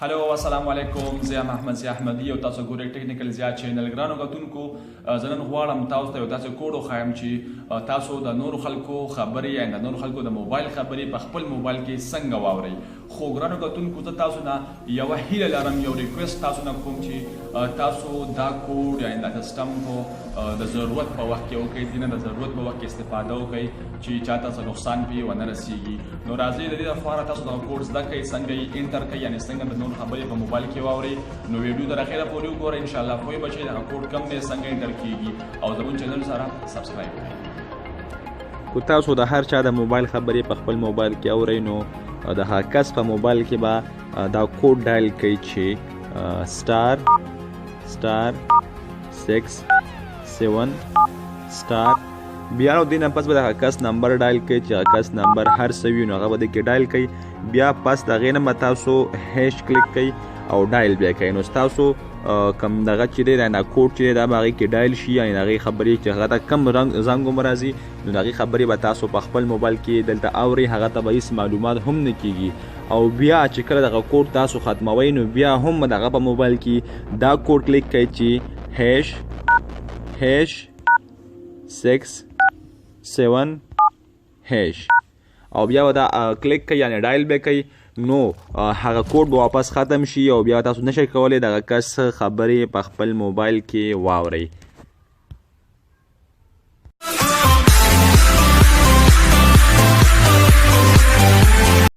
هلو السلام علیکم، زه یم احمد ضیا احمدي او تاسو ګورئ ټیکنیکل ضیا چینل. ګرانو کتونکو، زه نن غواړم تاسو ته یو داسې کوډ وښایم چې تاسو د نورو خلکو خبرې یا د نورو خلکو د موبایل خبرې په خپل موبایل کې څنګه واورئ. خو ګرانو کتونکو، زه تاسو نه یوه هیله لرم، یو ریکویسټ تاسو نه کوم چې تاسو دا کوډ یا دا سیسټم کو د ضرورت په وخت کې وکړئ، دې نه د ضرورت په وخت کې استفاده وکړئ چې چاته څه نقصان پرې ونه رسیږي. نو راځئ د دې لپاره تاسو دغه کوډ زده کړئ، څنګه یې انټر کړئ، یعنې څنګه د نورو خبرې په موبایل کې واورئ. نو ویډیو تر اخره پورې وګورئ، انشاءالله پوه به شئ دغه کوډ کوم دی، څنګه انټر کیږي، او زموږ چینل سره سبسکرایب کړئ. کو تاسو د هر چا د موبایل خبرې په خپل موبایل کې اورئ، نو د هغه کس په موبایل کې به دا کوډ ډایل کوئ چې سٹار 6 7 بیا نو دې نه پس به د هغه کس نمبر ډایل کوئ چې هغه کس نمبر هر څه وي نو هغه به دې کې ډایل کوئ. بیا پس د هغې نه به تاسو هیش کلیک کوئ او ډایل بیا کوئ. نو ستاسو کم دغه چې دی دا کوډ چې دی دا به هغې کې ډایل شي، یعنې د هغې خبرې چې هغه ته کم زنګ هم راځي نو د هغې خبرې به تاسو په خپل موبایل کې دلته اورئ، هغه ته به هېڅ معلومات هم نه کیږي. او بیا چې کله دغه کوډ تاسو ختموئ نو بیا هم دغه په موبایل کې دا کوډ کلیک کوئ چې هیش 6 7 او بیا به دا کلیک کوئ، یعنې ډایل به کوئ، نو هغه کوډ به واپس ختم شي او بیا تاسو نشئ کولی دغه کس خبرې په خپل موبایل کې واورئ.